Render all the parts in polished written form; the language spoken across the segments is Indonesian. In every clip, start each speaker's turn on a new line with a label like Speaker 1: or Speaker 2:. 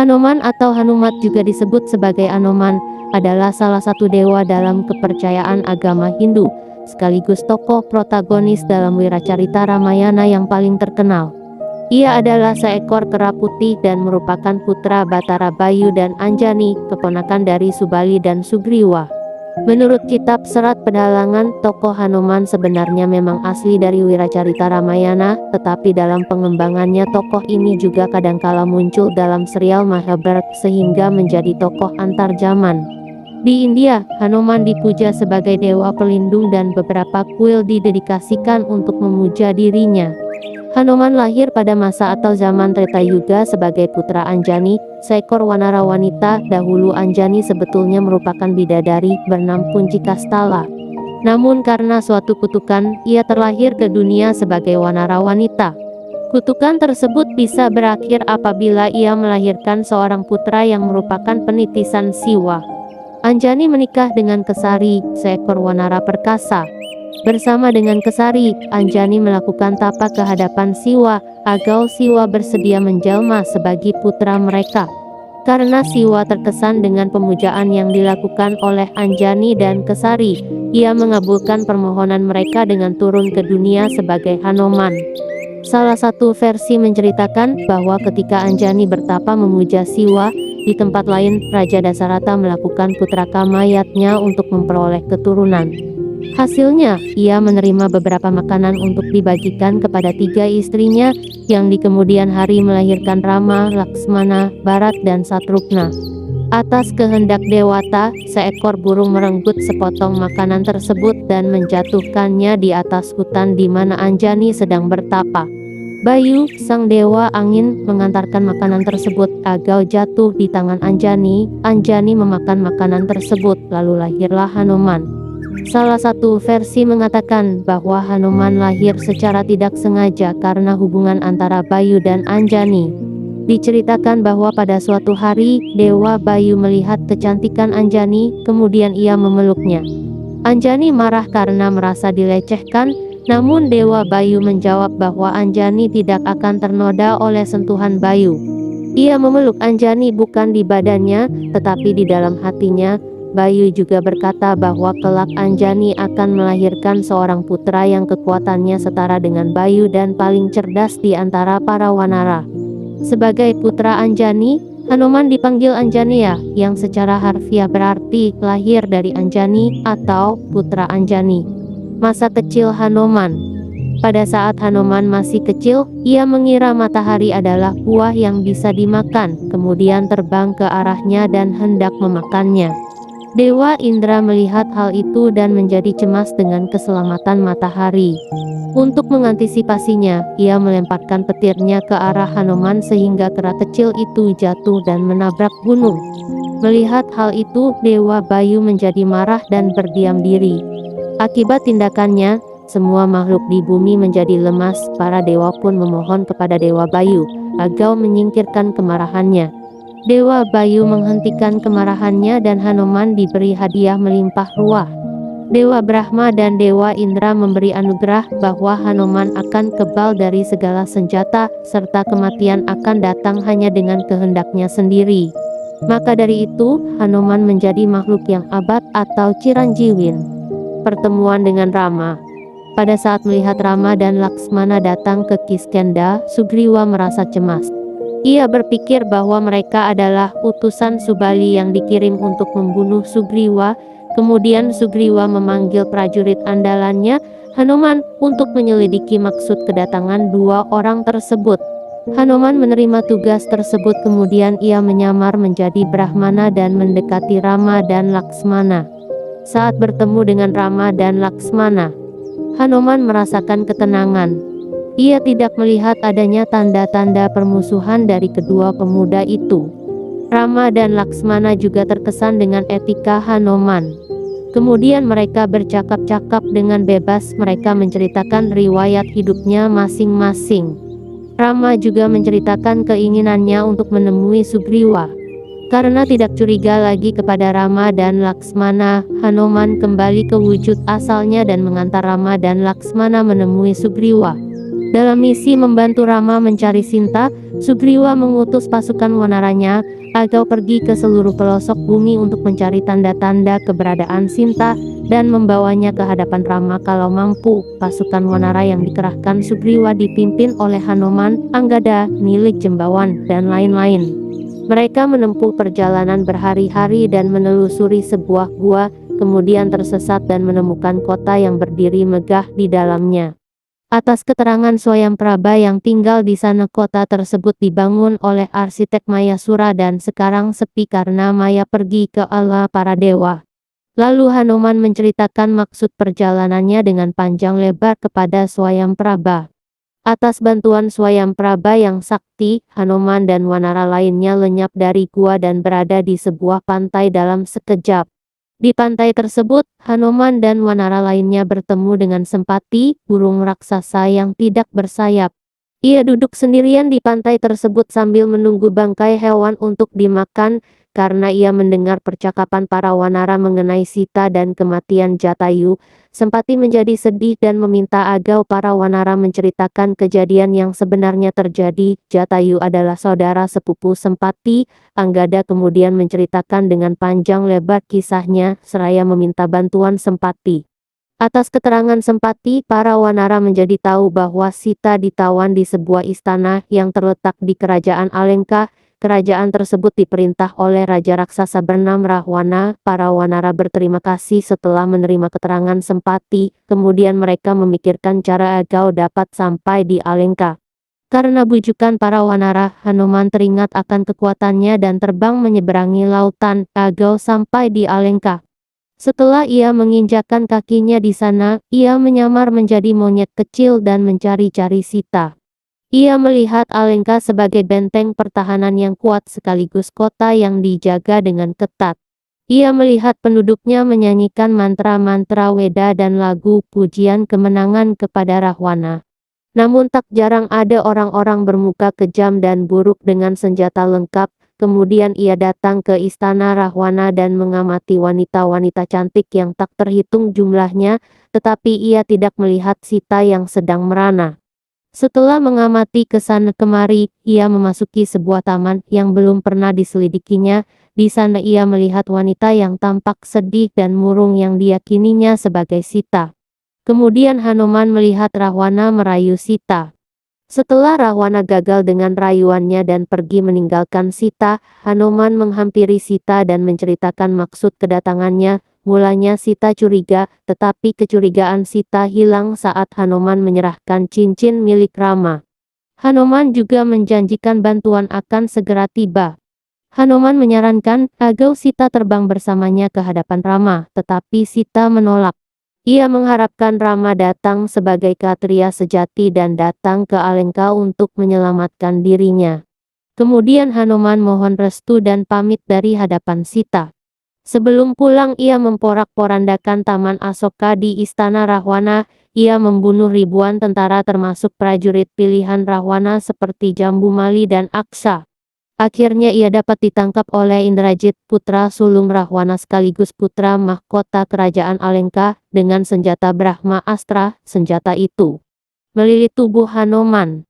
Speaker 1: Hanuman atau Hanumat juga disebut sebagai Anoman, adalah salah satu dewa dalam kepercayaan agama Hindu, sekaligus tokoh protagonis dalam wiracarita Ramayana yang paling terkenal. Ia adalah seekor kera putih dan merupakan putra Batara Bayu dan Anjani, keponakan dari Subali dan Sugriwa. Menurut kitab Serat Pedalangan, tokoh Hanuman sebenarnya memang asli dari wiracarita Ramayana, tetapi dalam pengembangannya tokoh ini juga kadangkala muncul dalam serial Mahabharata sehingga menjadi tokoh antar zaman. Di India, Hanuman dipuja sebagai dewa pelindung dan beberapa kuil didedikasikan untuk memuja dirinya. Hanuman lahir pada masa atau zaman Treta Yuga sebagai putra Anjani, seekor wanara wanita. Dahulu Anjani sebetulnya merupakan bidadari bernama Puncikastala. Namun karena suatu kutukan, ia terlahir ke dunia sebagai wanara wanita. Kutukan tersebut bisa berakhir apabila ia melahirkan seorang putra yang merupakan penitisan Siwa. Anjani menikah dengan Kesari, seekor wanara perkasa. Bersama dengan Kesari, Anjani melakukan tapa ke hadapan Siwa, agar Siwa bersedia menjelma sebagai putra mereka. Karena Siwa terkesan dengan pemujaan yang dilakukan oleh Anjani dan Kesari, ia mengabulkan permohonan mereka dengan turun ke dunia sebagai Hanuman. Salah satu versi menceritakan bahwa ketika Anjani bertapa memuja Siwa, di tempat lain Raja Dasarata melakukan putraka mayatnya untuk memperoleh keturunan. Hasilnya, ia menerima beberapa makanan untuk dibagikan kepada 3 istrinya, yang di kemudian hari melahirkan Rama, Laksmana, Bharat, dan Satrugna. Atas kehendak Dewata, seekor burung merenggut sepotong makanan tersebut dan menjatuhkannya di atas hutan di mana Anjani sedang bertapa. Bayu, sang dewa angin, mengantarkan makanan tersebut agar jatuh di tangan Anjani. Anjani memakan makanan tersebut, lalu lahirlah Hanuman. Salah satu versi mengatakan bahwa Hanuman lahir secara tidak sengaja karena hubungan antara Bayu dan Anjani. Diceritakan bahwa pada suatu hari, Dewa Bayu melihat kecantikan Anjani, kemudian ia memeluknya. Anjani marah karena merasa dilecehkan, namun Dewa Bayu menjawab bahwa Anjani tidak akan ternoda oleh sentuhan Bayu. Ia memeluk Anjani bukan di badannya, tetapi di dalam hatinya. Bayu juga berkata bahwa kelak Anjani akan melahirkan seorang putra yang kekuatannya setara dengan Bayu dan paling cerdas di antara para wanara. Sebagai putra Anjani, Hanuman dipanggil Anjaneya, yang secara harfiah berarti lahir dari Anjani atau putra Anjani. Masa kecil Hanuman. Pada saat Hanuman masih kecil, ia mengira matahari adalah buah yang bisa dimakan, kemudian terbang ke arahnya dan hendak memakannya. Dewa Indra melihat hal itu dan menjadi cemas dengan keselamatan matahari. Untuk mengantisipasinya, ia melemparkan petirnya ke arah Hanuman sehingga kera kecil itu jatuh dan menabrak gunung. Melihat hal itu, Dewa Bayu menjadi marah dan berdiam diri. Akibat tindakannya, semua makhluk di bumi menjadi lemas. Para dewa pun memohon kepada Dewa Bayu agar menyingkirkan kemarahannya. Dewa Bayu menghentikan kemarahannya dan Hanuman diberi hadiah melimpah ruah. Dewa Brahma dan Dewa Indra memberi anugerah bahwa Hanuman akan kebal dari segala senjata, serta kematian akan datang hanya dengan kehendaknya sendiri. Maka dari itu, Hanuman menjadi makhluk yang abad atau Ciranjiwin. Pertemuan dengan Rama. Pada saat melihat Rama dan Laksmana datang ke Kiskenda, Sugriwa merasa cemas. Ia berpikir bahwa mereka adalah utusan Subali yang dikirim untuk membunuh Sugriwa. Kemudian Sugriwa memanggil prajurit andalannya, Hanuman, untuk menyelidiki maksud kedatangan 2 orang tersebut. Hanuman menerima tugas tersebut, kemudian ia menyamar menjadi Brahmana dan mendekati Rama dan Laksmana. Saat bertemu dengan Rama dan Laksmana, Hanuman merasakan ketenangan. Ia tidak melihat adanya tanda-tanda permusuhan dari kedua pemuda itu. Rama dan Laksmana juga terkesan dengan etika Hanuman. Kemudian mereka bercakap-cakap dengan bebas. Mereka menceritakan riwayat hidupnya masing-masing. Rama juga menceritakan keinginannya untuk menemui Sugriwa. Karena tidak curiga lagi kepada Rama dan Laksmana, Hanuman kembali ke wujud asalnya dan mengantar Rama dan Laksmana menemui Sugriwa. Dalam misi membantu Rama mencari Sinta, Sugriwa mengutus pasukan wanaranya agar pergi ke seluruh pelosok bumi untuk mencari tanda-tanda keberadaan Sinta dan membawanya ke hadapan Rama kalau mampu. Pasukan wanara yang dikerahkan Sugriwa dipimpin oleh Hanuman, Anggada, Nilik Jembawan, dan lain-lain. Mereka menempuh perjalanan berhari-hari dan menelusuri sebuah gua, kemudian tersesat dan menemukan kota yang berdiri megah di dalamnya. Atas keterangan Swayamprabha yang tinggal di sana, kota tersebut dibangun oleh arsitek Mayasura dan sekarang sepi karena Maya pergi ke Allah para dewa. Lalu Hanuman menceritakan maksud perjalanannya dengan panjang lebar kepada Swayamprabha. Atas bantuan Swayamprabha yang sakti, Hanuman dan wanara lainnya lenyap dari gua dan berada di sebuah pantai dalam sekejap. Di pantai tersebut, Hanuman dan wanara lainnya bertemu dengan Sempati, burung raksasa yang tidak bersayap. Ia duduk sendirian di pantai tersebut sambil menunggu bangkai hewan untuk dimakan, karena ia mendengar percakapan para wanara mengenai Sita dan kematian Jatayu. Sempati menjadi sedih dan meminta agar para wanara menceritakan kejadian yang sebenarnya terjadi. Jatayu adalah saudara sepupu Sempati. Anggada kemudian menceritakan dengan panjang lebar kisahnya, seraya meminta bantuan Sempati. Atas keterangan Sempati, para wanara menjadi tahu bahwa Sita ditawan di sebuah istana yang terletak di kerajaan Alengka. Kerajaan tersebut diperintah oleh raja raksasa bernama Rahwana. Para wanara berterima kasih setelah menerima keterangan Sempati, kemudian mereka memikirkan cara agar dapat sampai di Alengka. Karena bujukan para wanara, Hanuman teringat akan kekuatannya dan terbang menyeberangi lautan agar sampai di Alengka. Setelah ia menginjakkan kakinya di sana, ia menyamar menjadi monyet kecil dan mencari-cari Sita. Ia melihat Alengka sebagai benteng pertahanan yang kuat sekaligus kota yang dijaga dengan ketat. Ia melihat penduduknya menyanyikan mantra-mantra Weda dan lagu pujian kemenangan kepada Rahwana. Namun tak jarang ada orang-orang bermuka kejam dan buruk dengan senjata lengkap. Kemudian ia datang ke istana Rahwana dan mengamati wanita-wanita cantik yang tak terhitung jumlahnya, tetapi ia tidak melihat Sita yang sedang merana. Setelah mengamati ke sana kemari, ia memasuki sebuah taman yang belum pernah diselidikinya. Di sana ia melihat wanita yang tampak sedih dan murung yang diyakininya sebagai Sita. Kemudian Hanuman melihat Rahwana merayu Sita. Setelah Rahwana gagal dengan rayuannya dan pergi meninggalkan Sita, Hanuman menghampiri Sita dan menceritakan maksud kedatangannya. Mulanya Sita curiga, tetapi kecurigaan Sita hilang saat Hanuman menyerahkan cincin milik Rama. Hanuman juga menjanjikan bantuan akan segera tiba. Hanuman menyarankan agar Sita terbang bersamanya ke hadapan Rama, tetapi Sita menolak. Ia mengharapkan Rama datang sebagai ksatria sejati dan datang ke Alengka untuk menyelamatkan dirinya. Kemudian Hanuman mohon restu dan pamit dari hadapan Sita. Sebelum pulang ia memporak-porandakan Taman Asoka di istana Rahwana. Ia membunuh ribuan tentara termasuk prajurit pilihan Rahwana seperti Jambumali dan Aksa. Akhirnya ia dapat ditangkap oleh Indrajit, putra sulung Rahwana sekaligus putra mahkota kerajaan Alengka, dengan senjata Brahma Astra. Senjata itu melilit tubuh Hanuman.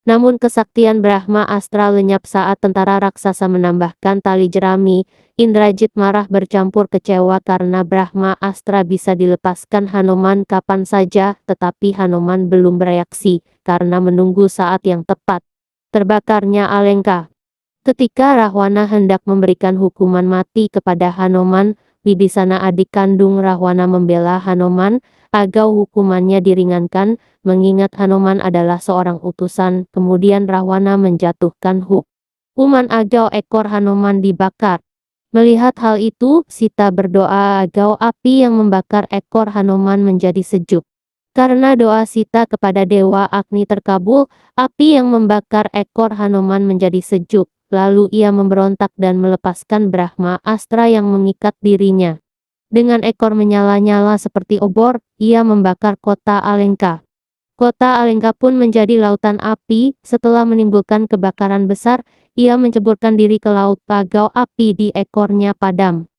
Speaker 1: Namun kesaktian Brahma Astra lenyap saat tentara raksasa menambahkan tali jerami. Indrajit marah bercampur kecewa karena Brahma Astra bisa dilepaskan Hanuman kapan saja, tetapi Hanuman belum bereaksi karena menunggu saat yang tepat. Terbakarnya Alengka. Ketika Rahwana hendak memberikan hukuman mati kepada Hanuman, Wibisana adik kandung Rahwana membela Hanuman agar hukumannya diringankan, mengingat Hanuman adalah seorang utusan. Kemudian Rahwana menjatuhkan hukuman agar ekor Hanuman dibakar. Melihat hal itu, Sita berdoa agar api yang membakar ekor Hanuman menjadi sejuk. Karena doa Sita kepada Dewa Agni terkabul, api yang membakar ekor Hanuman menjadi sejuk. Lalu ia memberontak dan melepaskan Brahma Astra yang mengikat dirinya. Dengan ekor menyala-nyala seperti obor, ia membakar kota Alengka. Kota Alengka pun menjadi lautan api. Setelah menimbulkan kebakaran besar, ia menceburkan diri ke laut agar api di ekornya padam.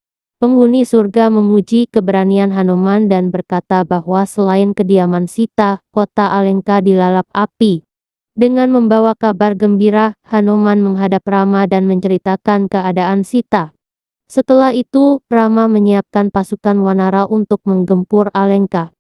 Speaker 1: Penghuni surga memuji keberanian Hanuman dan berkata bahwa selain kediaman Sita, kota Alengka dilalap api. Dengan membawa kabar gembira, Hanuman menghadap Rama dan menceritakan keadaan Sita. Setelah itu, Rama menyiapkan pasukan Wanara untuk menggempur Alengka.